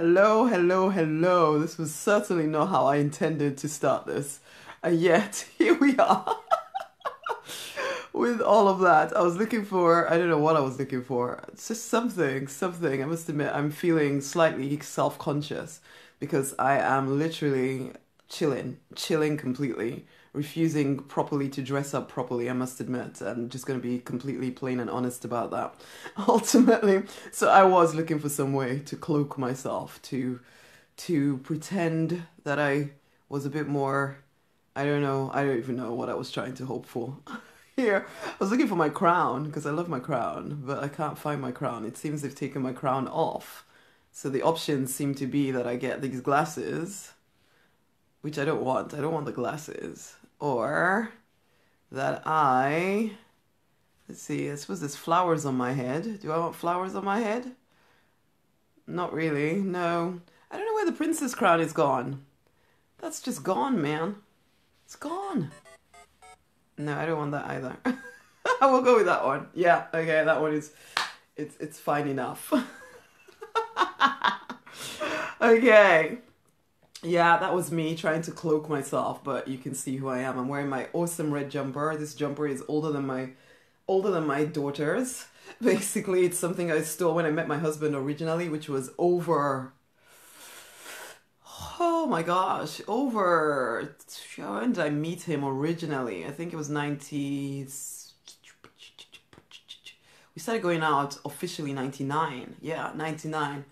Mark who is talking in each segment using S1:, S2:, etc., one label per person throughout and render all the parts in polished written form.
S1: Hello, hello, hello. This was certainly not how I intended to start this. And yet, here we are with all of that. I was looking for, I don't know what I was looking for. It's just something. I must admit, I'm feeling slightly self-conscious because I am literally chilling completely, refusing properly to dress up properly, I must admit. I'm just going to be completely plain and honest about that. Ultimately, so I was looking for some way to cloak myself, to pretend that I was a bit more, I don't know, I don't even know what I was trying to hope for. Here, I was looking for my crown because I love my crown, but I can't find my crown. It seems they've taken my crown off. So the options seem to be that I get these glasses, which I don't want. I don't want the glasses. Or that let's see, I suppose there's flowers on my head. Do I want flowers on my head? Not really, no. I don't know where the princess crown is gone. That's just gone, man. It's gone. No, I don't want that either. I will go with that one. Yeah, okay, that one is, it's fine enough. Okay. Yeah, that was me trying to cloak myself, but you can see who I am. I'm wearing my awesome red jumper. This jumper is older than my daughter's. Basically, it's something I stole when I met my husband originally, which was over, oh my gosh, over, when did I meet him originally? I think it was 90, we started going out officially 99. Yeah, 99.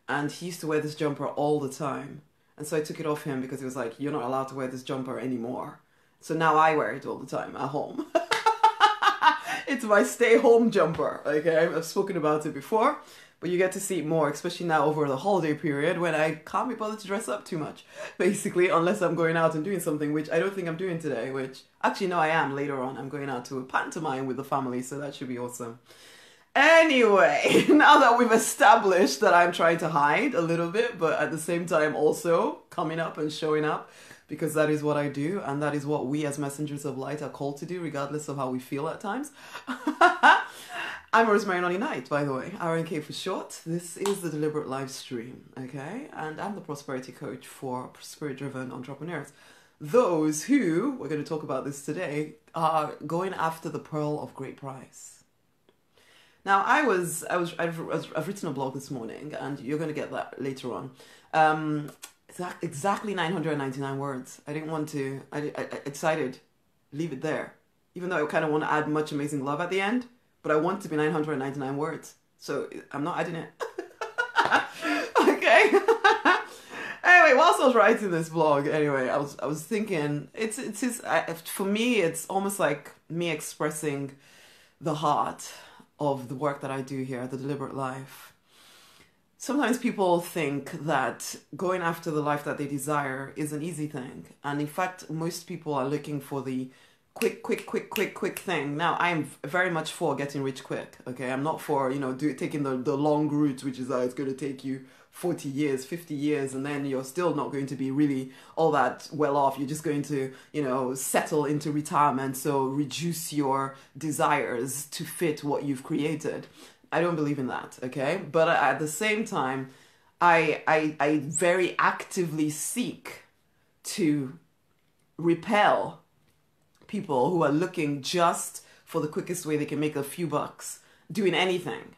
S1: And he used to wear this jumper all the time. And so I took it off him because he was like, you're not allowed to wear this jumper anymore. So now I wear it all the time at home. It's my stay home jumper, okay? I've spoken about it before, but you get to see it more, especially now over the holiday period when I can't be bothered to dress up too much, basically, unless I'm going out and doing something, which I don't think I'm doing today, which actually, no, I am later on. I'm going out to a pantomime with the family, so that should be awesome. Anyway, now that we've established that I'm trying to hide a little bit, but at the same time also coming up and showing up, because that is what I do, and that is what we as messengers of light are called to do, regardless of how we feel at times. I'm Rosemary Nonny Knight, by the way, RNK for short. This is the Deliberate Live Stream, okay? And I'm the prosperity coach for spirit-driven entrepreneurs. Those who, we're going to talk about this today, are going after the pearl of great price. Now, I've written a blog this morning, and you're going to get that later on. Exactly 999 words. I didn't want to, I decided, leave it there. Even though I kind of want to add much amazing love at the end, but I want it to be 999 words. So I'm not adding it. Okay. Anyway, whilst I was writing this blog, anyway, I was thinking, for me, it's almost like me expressing the heart of the work that I do here, the Deliberate Life. Sometimes people think that going after the life that they desire is an easy thing. And in fact, most people are looking for the quick thing. Now, I'm very much for getting rich quick, okay? I'm not for, taking the long route, which is it's going to take you 40 years, 50 years, and then you're still not going to be really all that well off. You're just going to, settle into retirement, so reduce your desires to fit what you've created. I don't believe in that, okay? But at the same time, I very actively seek to repel people who are looking just for the quickest way they can make a few bucks doing anything.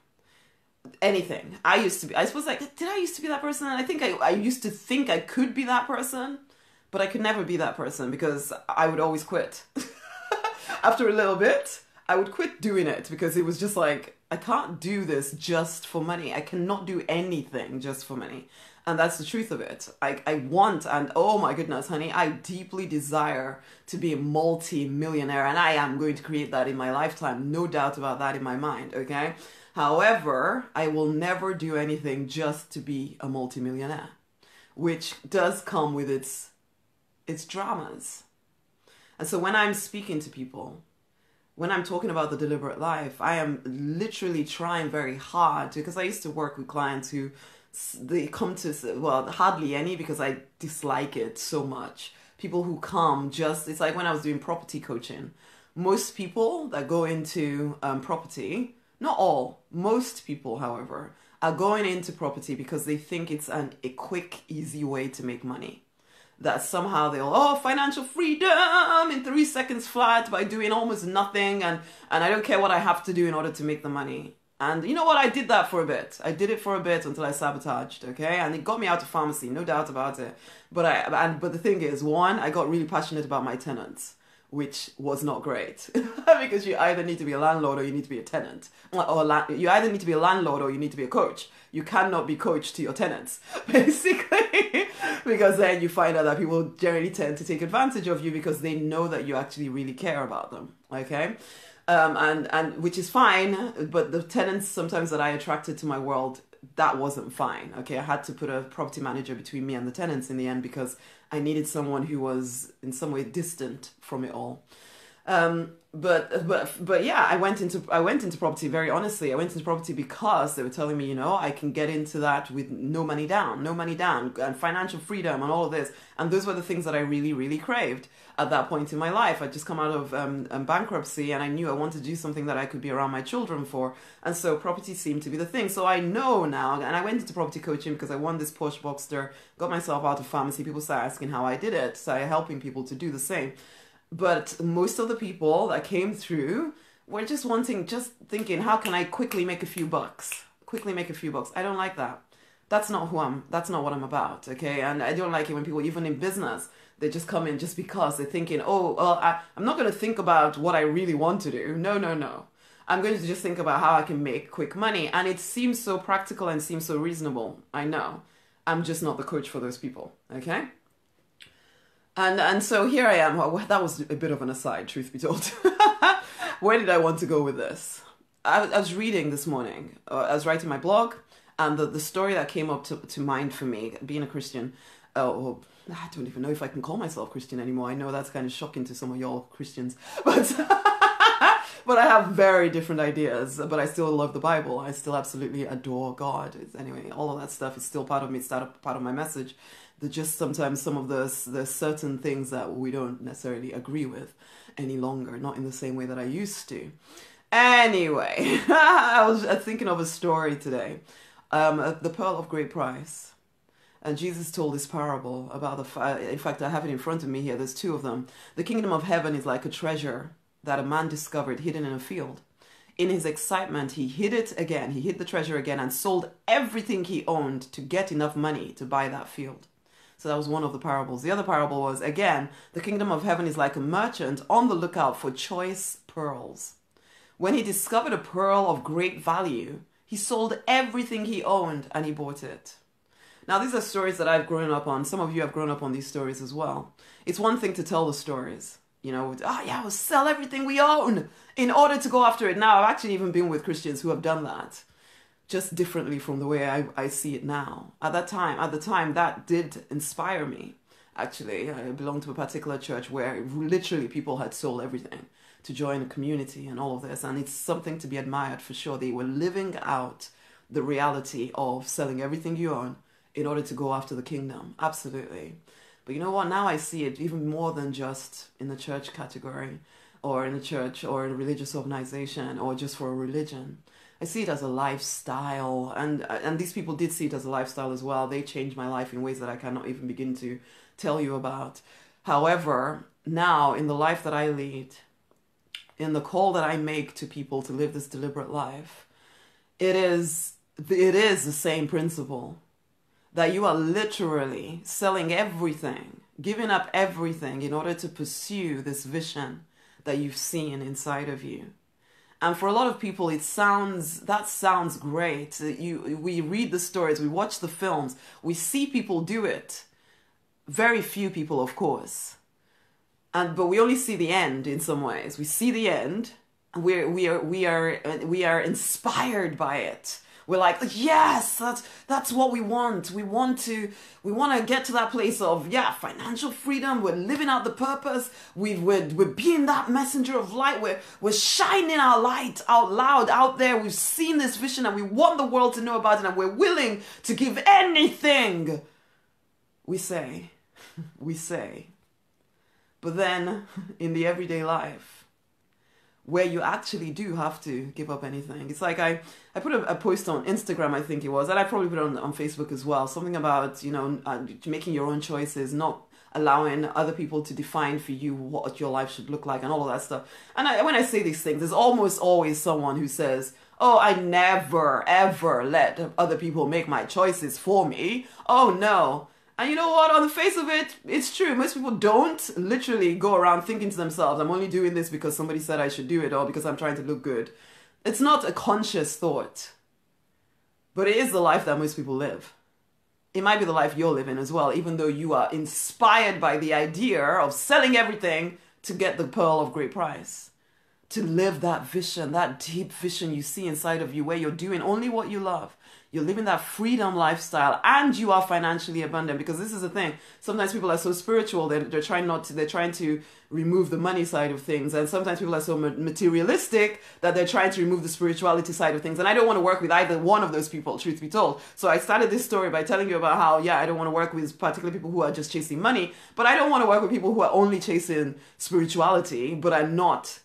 S1: Anything. I suppose, did I used to be that person? And I think I used to think I could be that person, but I could never be that person because I would always quit. After a little bit, I would quit doing it because it was just like, I can't do this just for money. I cannot do anything just for money. And that's the truth of it. I want, and oh my goodness, honey, I deeply desire to be a multi-millionaire, and I am going to create that in my lifetime. No doubt about that in my mind, okay? However, I will never do anything just to be a multi-millionaire, which does come with its dramas. And so when I'm speaking to people, when I'm talking about the deliberate life, I am literally trying very hard to, because I used to work with clients who, they come to, well, hardly any because I dislike it so much. People who come just, it's like when I was doing property coaching. Most people that go into property, not all, most people, however, are going into property because they think it's a quick, easy way to make money. That somehow they'll, financial freedom in 3 seconds flat by doing almost nothing, and I don't care what I have to do in order to make the money. And you know what? I did that for a bit. I did it for a bit until I sabotaged, okay? And it got me out of pharmacy, no doubt about it. But the thing is, one, I got really passionate about my tenants, which was not great. Because you either need to be a landlord or you need to be a tenant. You either need to be a landlord or you need to be a coach. You cannot be coach to your tenants, basically. Because then you find out that people generally tend to take advantage of you because they know that you actually really care about them, okay? And which is fine, but the tenants sometimes that I attracted to my world, that wasn't fine. Okay, I had to put a property manager between me and the tenants in the end because I needed someone who was in some way distant from it all. But yeah, I went into property very honestly. I went into property because they were telling me, I can get into that with no money down, and financial freedom and all of this. And those were the things that I really, really craved at that point in my life. I'd just come out of bankruptcy, and I knew I wanted to do something that I could be around my children for. And so property seemed to be the thing. So I know now, and I went into property coaching because I won this Porsche Boxster, got myself out of pharmacy. People started asking how I did it, started helping people to do the same. But most of the people that came through were just thinking, how can I quickly make a few bucks? I don't like that. That's not what I'm about, okay? And I don't like it when people, even in business, they just come in just because they're thinking, I'm not going to think about what I really want to do. No. I'm going to just think about how I can make quick money. And it seems so practical and seems so reasonable. I know. I'm just not the coach for those people, okay? And so here I am. Well, that was a bit of an aside, truth be told. Where did I want to go with this? I was reading this morning. I was writing my blog, and the story that came up to mind for me, being a Christian, I don't even know if I can call myself Christian anymore. I know that's kind of shocking to some of y'all Christians, but but I have very different ideas. But I still love the Bible. I still absolutely adore God. Anyway, all of that stuff is still part of me. It's part of my message. Just sometimes some of the certain things that we don't necessarily agree with any longer, not in the same way that I used to. Anyway, I was thinking of a story today, the pearl of great price. And Jesus told this parable about in fact, I have it in front of me here. There's two of them. The kingdom of heaven is like a treasure that a man discovered hidden in a field. In his excitement, he hid it again. He hid the treasure again and sold everything he owned to get enough money to buy that field. So that was one of the parables. The other parable was, again, the kingdom of heaven is like a merchant on the lookout for choice pearls. When he discovered a pearl of great value, he sold everything he owned and he bought it. Now, these are stories that I've grown up on. Some of you have grown up on these stories as well. It's one thing to tell the stories. We'll sell everything we own in order to go after it. Now, I've actually even been with Christians who have done that. Just differently from the way I see it now. At the time, that did inspire me. Actually, I belonged to a particular church where literally people had sold everything to join a community and all of this. And it's something to be admired for sure. They were living out the reality of selling everything you own in order to go after the kingdom. Absolutely. But you know what? Now I see it even more than just in the church category or in a church or in a religious organization or just for a religion. I see it as a lifestyle, and these people did see it as a lifestyle as well. They changed my life in ways that I cannot even begin to tell you about. However, now in the life that I lead, in the call that I make to people to live this deliberate life, it is the same principle that you are literally selling everything, giving up everything in order to pursue this vision that you've seen inside of you. And for a lot of people, that sounds great. We read the stories, we watch the films, we see people do it. Very few people, of course. But we only see the end in some ways. We see the end, and we are inspired by it. We're like, yes, that's what we want. We want to get to that place of, financial freedom. We're living out the purpose. We're being that messenger of light. We're shining our light out loud out there. We've seen this vision and we want the world to know about it, and we're willing to give anything. We say. But then in the everyday life, where you actually do have to give up anything. It's like I put a post on Instagram, I think it was, and I probably put it on Facebook as well. Something about, making your own choices, not allowing other people to define for you what your life should look like and all of that stuff. And when I say these things, there's almost always someone who says, oh, I never, ever let other people make my choices for me. Oh, no. And you know what? On the face of it, it's true. Most people don't literally go around thinking to themselves, I'm only doing this because somebody said I should do it or because I'm trying to look good. It's not a conscious thought, but it is the life that most people live. It might be the life you're living as well, even though you are inspired by the idea of selling everything to get the pearl of great price. To live that vision, that deep vision you see inside of you where you're doing only what you love. You're living that freedom lifestyle and you are financially abundant, because this is the thing. Sometimes people are so spiritual, they're trying to remove the money side of things. And sometimes people are so materialistic that they're trying to remove the spirituality side of things. And I don't want to work with either one of those people, truth be told. So I started this story by telling you about how, I don't want to work with particularly people who are just chasing money, but I don't want to work with people who are only chasing spirituality, but are not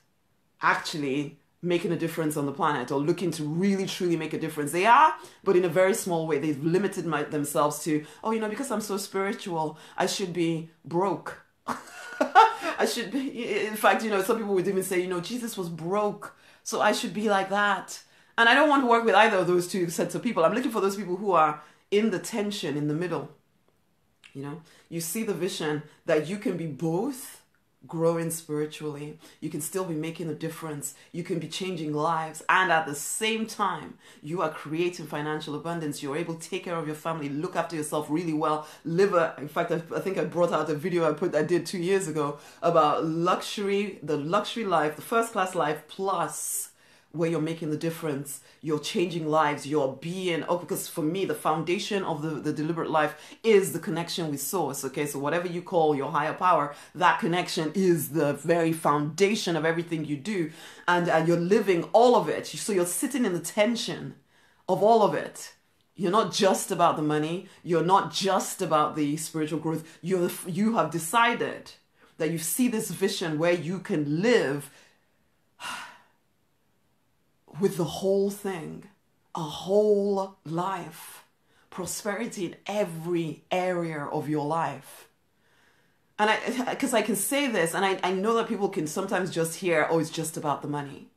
S1: actually making a difference on the planet or looking to really truly make a difference. They are, but in a very small way. They've limited themselves to, because I'm so spiritual, I should be broke. I should be, in fact, some people would even say, Jesus was broke, so I should be like that. And I don't want to work with either of those two sets of people. I'm looking for those people who are in the tension, in the middle. You see the vision that you can be both growing spiritually, you can still be making a difference, you can be changing lives, and at the same time you are creating financial abundance. You're able to take care of your family, look after yourself really well, in fact, I think I brought out a video I did 2 years ago about the luxury life, the first class life, plus where you're making the difference, you're changing lives, you're being, because for me, the foundation of the deliberate life is the connection with source, okay? So whatever you call your higher power, that connection is the very foundation of everything you do, and you're living all of it. So you're sitting in the tension of all of it. You're not just about the money, you're not just about the spiritual growth, you have decided that you see this vision where you can live with the whole thing, a whole life, prosperity in every area of your life. And because I can say this, and I know that people can sometimes just hear, oh, it's just about the money.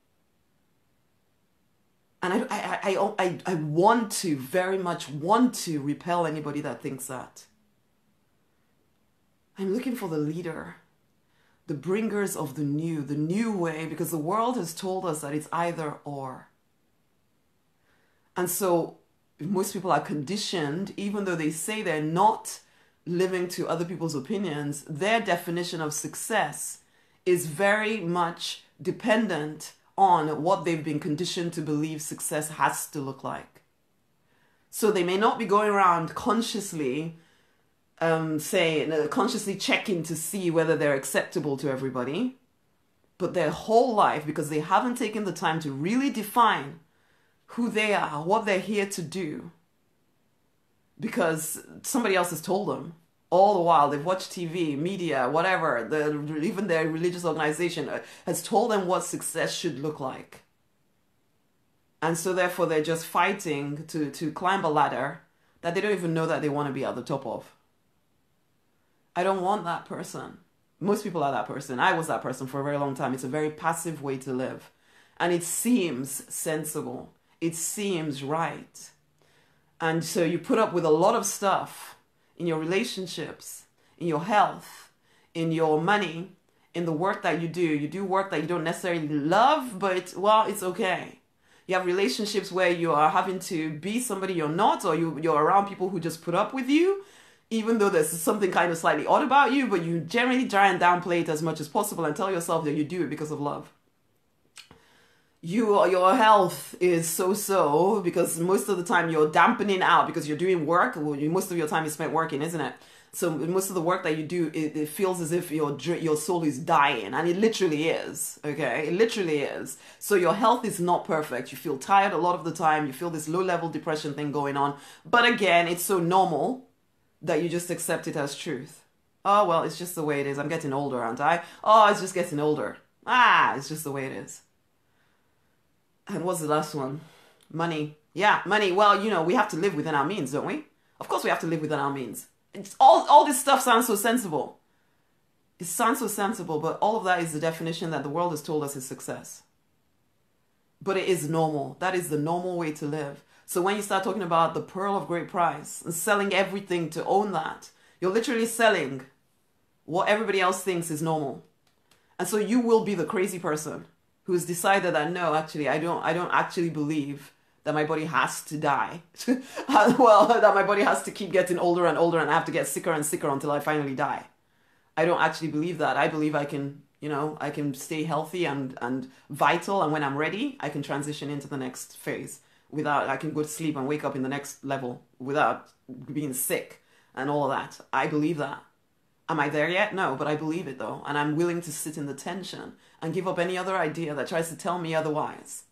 S1: And I want to, very much want to repel anybody that thinks that. I'm looking for the leader, the bringers of the new way, because the world has told us that it's either or. And so most people are conditioned, even though they say they're not living to other people's opinions, their definition of success is very much dependent on what they've been conditioned to believe success has to look like. So they may not be going around consciously consciously checking to see whether they're acceptable to everybody, but their whole life, because they haven't taken the time to really define who they are, what they're here to do, because somebody else has told them. All the while they've watched TV, media, whatever, even their religious organization has told them what success should look like. And so therefore they're just fighting to climb a ladder that they don't even know that they want to be at the top of. I don't want that person. Most people are that person. I was that person for a very long time. It's a very passive way to live. And it seems sensible. It seems right. And so you put up with a lot of stuff in your relationships, in your health, in your money, in the work that you do. You do work that you don't necessarily love, but, well, it's okay. You have relationships where you are having to be somebody you're not, or you're around people who just put up with you, even though there's something kind of slightly odd about you, but you generally try and downplay it as much as possible and tell yourself that you do it because of love. Your health is so because most of the time you're dampening out because you're doing work. Well, most of your time is spent working, isn't it? So most of the work that you do, it feels as if your soul is dying, and it literally is, okay? It literally is. So your health is not perfect. You feel tired a lot of the time. You feel this low-level depression thing going on. But again, it's so normal that you just accept it as truth. Oh, well, it's just the way it is. I'm getting older, aren't I? Oh, it's just getting older. It's just the way it is. And what's the last one? Money. Yeah, money. Well, we have to live within our means, don't we? Of course we have to live within our means. It's all this stuff sounds so sensible. It sounds so sensible, but all of that is the definition that the world has told us is success. But it is normal. That is the normal way to live. So when you start talking about the pearl of great price and selling everything to own that, you're literally selling what everybody else thinks is normal. And so you will be the crazy person who's decided that no, actually, I don't actually believe that my body has to die. Well, that my body has to keep getting older and older and I have to get sicker and sicker until I finally die. I don't actually believe that. I believe I can, I can stay healthy and vital, and when I'm ready, I can transition into the next phase I can go to sleep and wake up in the next level without being sick and all of that. I believe that. Am I there yet? No, but I believe it though, and I'm willing to sit in the tension and give up any other idea that tries to tell me otherwise.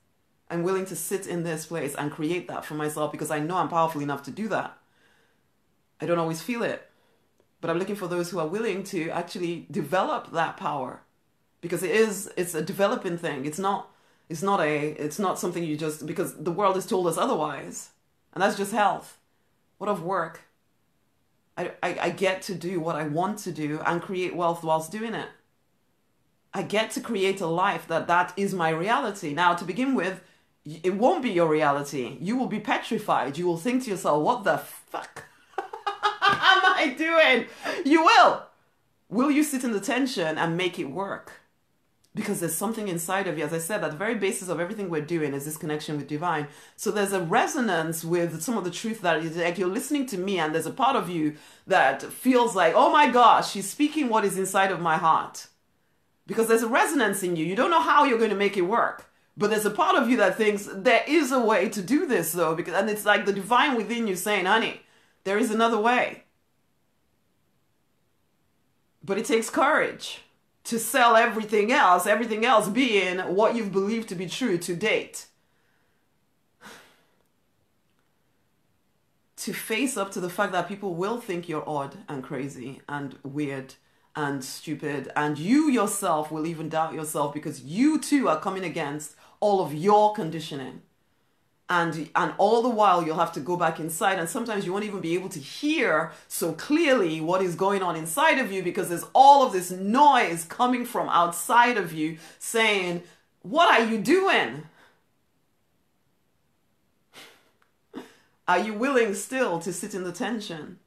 S1: I'm willing to sit in this place and create that for myself because I know I'm powerful enough to do that. I don't always feel it, but I'm looking for those who are willing to actually develop that power, because it's a developing thing. It's not something you just, because the world has told us otherwise, and that's just health. What of work? I get to do what I want to do and create wealth whilst doing it. I get to create a life that is my reality. Now, to begin with, it won't be your reality. You will be petrified. You will think to yourself, what the fuck am I doing? You will. Will you sit in the tension and make it work? Because there's something inside of you. As I said, at the very basis of everything we're doing is this connection with divine. So there's a resonance with some of the truth that is like you're listening to me, and there's a part of you that feels like, oh my gosh, she's speaking what is inside of my heart. Because there's a resonance in you. You don't know how you're going to make it work. But there's a part of you that thinks there is a way to do this though. And it's like the divine within you saying, honey, there is another way. But it takes courage to sell everything else being what you've believed to be true to date. To face up to the fact that people will think you're odd and crazy and weird and stupid, and you yourself will even doubt yourself because you too are coming against all of your conditioning. And all the while you'll have to go back inside, and sometimes you won't even be able to hear so clearly what is going on inside of you because there's all of this noise coming from outside of you saying, what are you doing? Are you willing still to sit in the tension?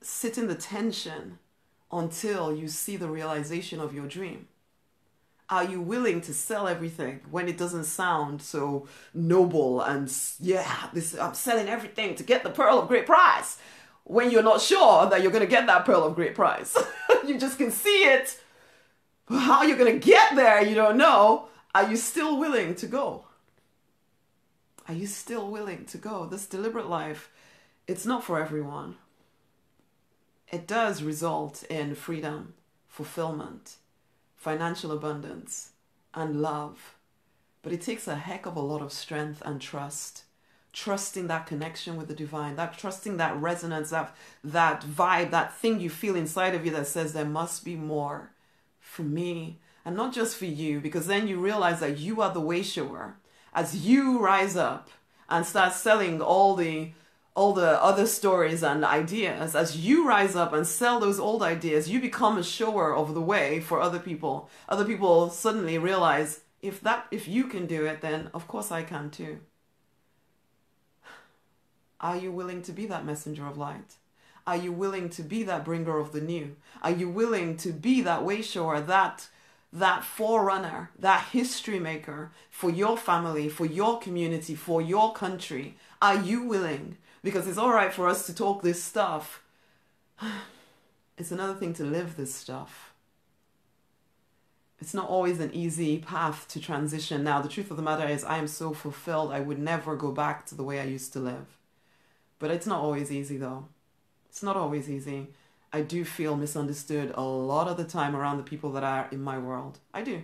S1: Sit in the tension until you see the realization of your dream. Are you willing to sell everything when it doesn't sound so noble and I'm selling everything to get the pearl of great price, when you're not sure that you're going to get that pearl of great price? You just can see it. But how you're going to get there, you don't know. Are you still willing to go? Are you still willing to go? This deliberate life, it's not for everyone. It does result in freedom, fulfillment, financial abundance, and love. But it takes a heck of a lot of strength and trust. Trusting that connection with the divine, trusting that resonance, that vibe, that thing you feel inside of you that says there must be more for me. And not just for you, because then you realize that you are the way shower. As you rise up and start selling all the other stories and ideas, as you rise up and sell those old ideas, you become a shower of the way for other people. Other people suddenly realize, if you can do it, then of course I can too. Are you willing to be that messenger of light? Are you willing to be that bringer of the new? Are you willing to be that way shower, that forerunner, that history maker for your family, for your community, for your country? Are you willing? Because it's all right for us to talk this stuff. It's another thing to live this stuff. It's not always an easy path to transition. Now, the truth of the matter is I am so fulfilled, I would never go back to the way I used to live. But it's not always easy though. It's not always easy. I do feel misunderstood a lot of the time around the people that are in my world. I do.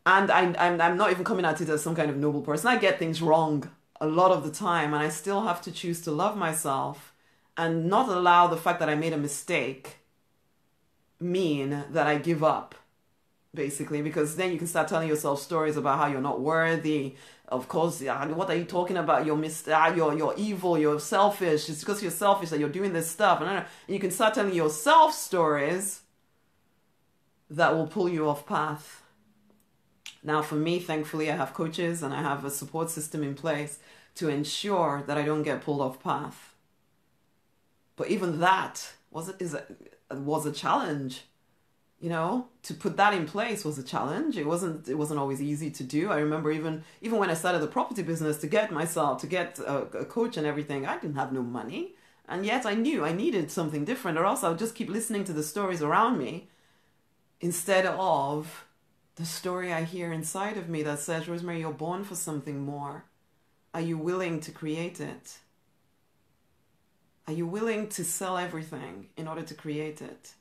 S1: And I'm not even coming at it as some kind of noble person. I get things wrong a lot of the time, and I still have to choose to love myself and not allow the fact that I made a mistake mean that I give up basically, because then you can start telling yourself stories about how you're not worthy. Of course, yeah, what are you talking about? You're evil, you're selfish. It's because you're selfish that you're doing this stuff. And you can start telling yourself stories that will pull you off path. Now, for me, thankfully, I have coaches and I have a support system in place to ensure that I don't get pulled off path. But even that was a challenge. You know, to put that in place was a challenge. It wasn't always easy to do. I remember even when I started the property business, to get a coach and everything, I didn't have no money. And yet I knew I needed something different, or else I would just keep listening to the stories around me instead of the story I hear inside of me that says, Rosemary, you're born for something more. Are you willing to create it? Are you willing to sell everything in order to create it?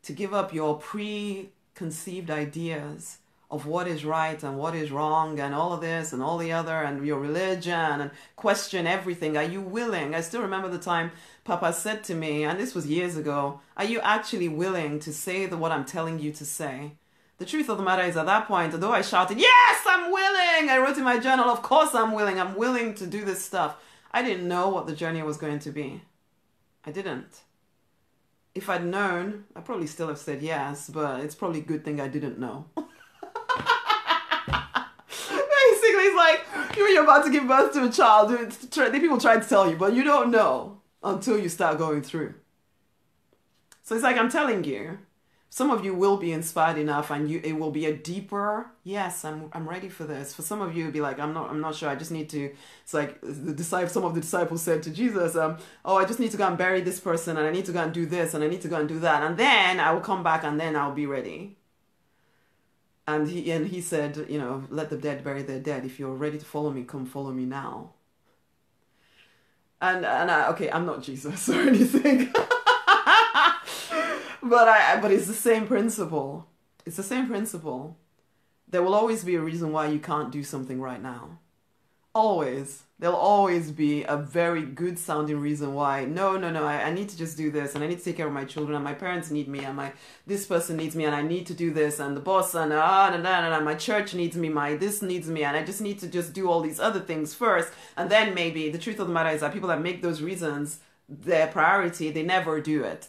S1: To give up your preconceived ideas of what is right and what is wrong and all of this and all the other and your religion and question everything. Are you willing? I still remember the time Papa said to me, and this was years ago, are you actually willing to say what I'm telling you to say? The truth of the matter is, at that point, although I shouted, yes, I'm willing, I wrote in my journal, of course I'm willing to do this stuff. I didn't know what the journey was going to be. I didn't. If I'd known, I probably still have said yes, but it's probably a good thing I didn't know. Basically, it's like, when you're about to give birth to a child, people try to tell you, but you don't know until you start going through. So it's like, I'm telling you, some of you will be inspired enough and it will be a deeper, yes, I'm ready for this. For some of you, it'll be like, I'm not sure, I just need to, it's like some of the disciples said to Jesus, I just need to go and bury this person and I need to go and do this and I need to go and do that. And then I will come back and then I'll be ready. And he said, you know, let the dead bury their dead. If you're ready to follow me, come follow me now. Okay, I'm not Jesus or anything. But it's the same principle. It's the same principle. There will always be a reason why you can't do something right now. Always. There'll always be a very good sounding reason why. No, I need to just do this and I need to take care of my children and my parents need me and this person needs me and I need to do this and the boss and my church needs me, this needs me and I just need to just do all these other things first. And then maybe the truth of the matter is that people that make those reasons their priority, they never do it.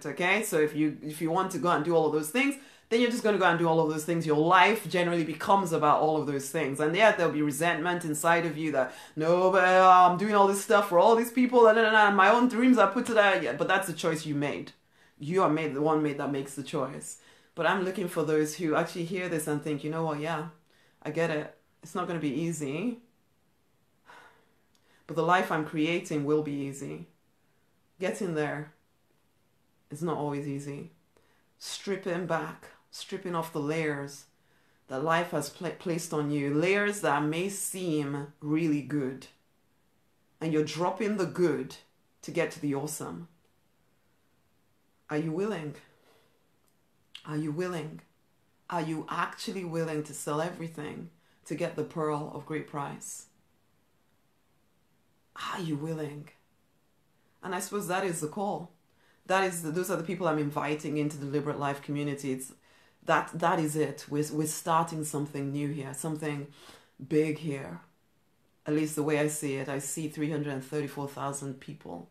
S1: Okay? So if you want to go and do all of those things, then you're just going to go and do all of those things. Your life generally becomes about all of those things. And yeah, there'll be resentment inside of you that, no, but I'm doing all this stuff for all these people and my own dreams are put to that. Yeah, but that's the choice you made. You are the one that makes the choice. But I'm looking for those who actually hear this and think, you know what, yeah, I get it. It's not going to be easy. But the life I'm creating will be easy. Getting there is not always easy. Stripping off the layers that life has placed on you, layers that may seem really good, and you're dropping the good to get to the awesome. Are you willing? Are you willing? Are you actually willing to sell everything to get the pearl of great price? Are you willing? And I suppose that is the call. Those are the people I'm inviting into the Deliberate Life community. That is it. We're starting something new here, something big here. At least the way I see it, I see 334,000 people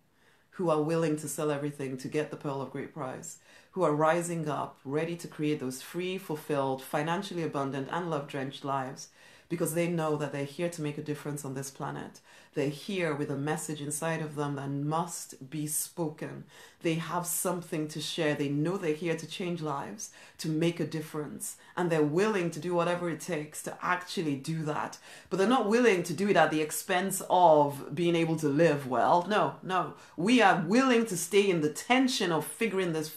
S1: who are willing to sell everything to get the pearl of great price, who are rising up, ready to create those free, fulfilled, financially abundant, and love-drenched lives, because they know that they're here to make a difference on this planet. They're here with a message inside of them that must be spoken. They have something to share. They know they're here to change lives, to make a difference, and they're willing to do whatever it takes to actually do that. But they're not willing to do it at the expense of being able to live well. No. We are willing to stay in the tension of figuring this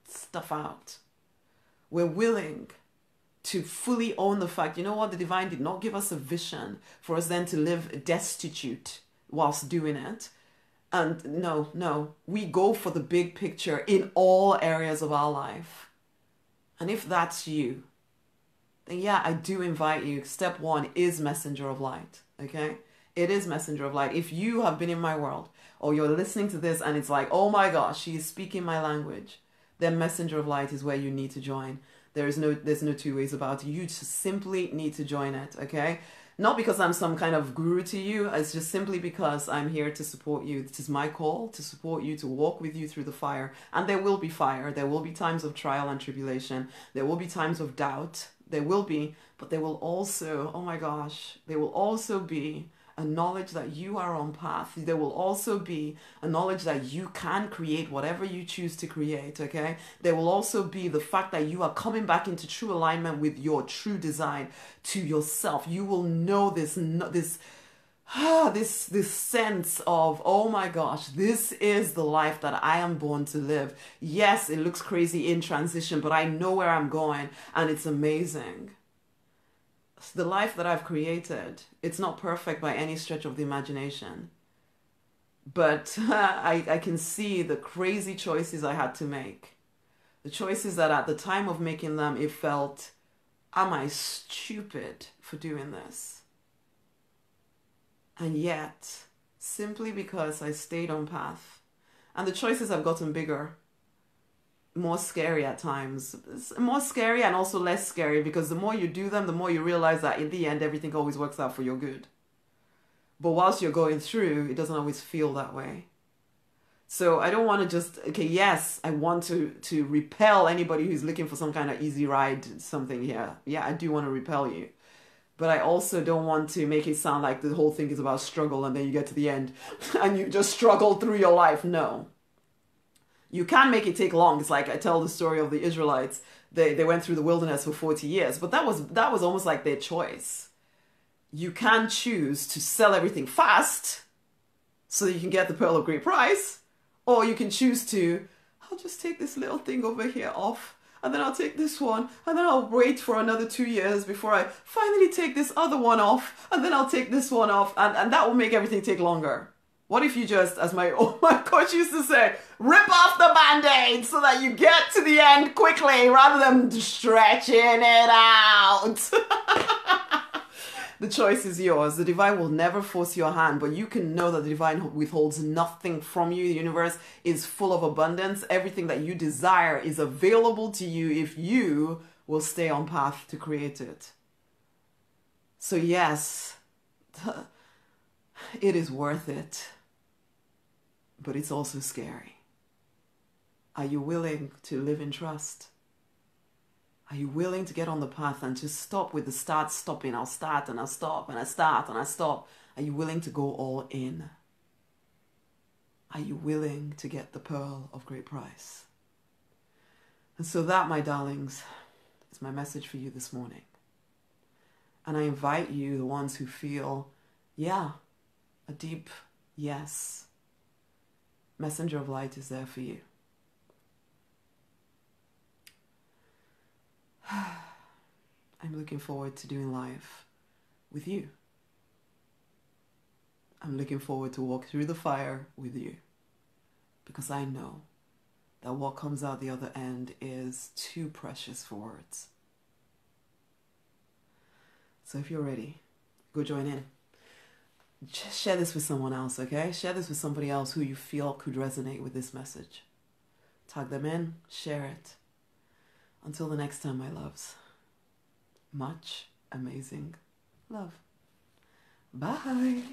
S1: stuff out. We're willing to fully own the fact, you know what, the divine did not give us a vision for us then to live destitute whilst doing it. And no, we go for the big picture in all areas of our life. And if that's you, then yeah, I do invite you. Step 1 is Messenger of Light, okay? It is Messenger of Light. If you have been in my world or you're listening to this and it's like, oh my gosh, she is speaking my language, then Messenger of Light is where you need to join. There's no two ways about it. You just simply need to join it, okay? Not because I'm some kind of guru to you. It's just simply because I'm here to support you. This is my call to support you, to walk with you through the fire. And there will be fire. There will be times of trial and tribulation. There will be times of doubt. There will be, but there will also, oh my gosh, there will also be a knowledge that you are on path. There will also be a knowledge that you can create whatever you choose to create, okay? There will also be the fact that you are coming back into true alignment with your true design to yourself. You will know this sense of, oh my gosh, this is the life that I am born to live. Yes, it looks crazy in transition, but I know where I'm going, and it's amazing. The life that I've created, it's not perfect by any stretch of the imagination, but I can see the crazy choices I had to make. The choices that at the time of making them, it felt, am I stupid for doing this? And yet, simply because I stayed on path, and the choices have gotten bigger, more scary at times. It's more scary and also less scary, because the more you do them, the more you realize that in the end, everything always works out for your good. But whilst you're going through, it doesn't always feel that way. So I don't want to just, okay, yes, I want to repel anybody who's looking for some kind of easy ride, something here. Yeah, I do want to repel you. But I also don't want to make it sound like the whole thing is about struggle and then you get to the end and you just struggle through your life. No. You can make it take long. It's like I tell the story of the Israelites. They went through the wilderness for 40 years, but that was almost like their choice. You can choose to sell everything fast so that you can get the pearl of great price, or you can choose to, I'll just take this little thing over here off, and then I'll take this one, and then I'll wait for another 2 years before I finally take this other one off, and then I'll take this one off, and that will make everything take longer. What if you just, as my coach used to say, rip off the Band-Aid so that you get to the end quickly rather than stretching it out? The choice is yours. The divine will never force your hand, but you can know that the divine withholds nothing from you. The universe is full of abundance. Everything that you desire is available to you if you will stay on path to create it. So yes, it is worth it. But it's also scary. Are you willing to live in trust? Are you willing to get on the path and just stop with the start, stopping? I'll start and I'll stop and I start and I stop. Are you willing to go all in? Are you willing to get the pearl of great price? And so that, my darlings, is my message for you this morning. And I invite you, the ones who feel, yeah, a deep yes, Messenger of Light is there for you. I'm looking forward to doing life with you. I'm looking forward to walk through the fire with you, because I know that what comes out the other end is too precious for words. So if you're ready, go join in. Just share this with someone else, okay? Share this with somebody else who you feel could resonate with this message. Tag them in, share it. Until the next time, my loves. Much amazing love. Bye.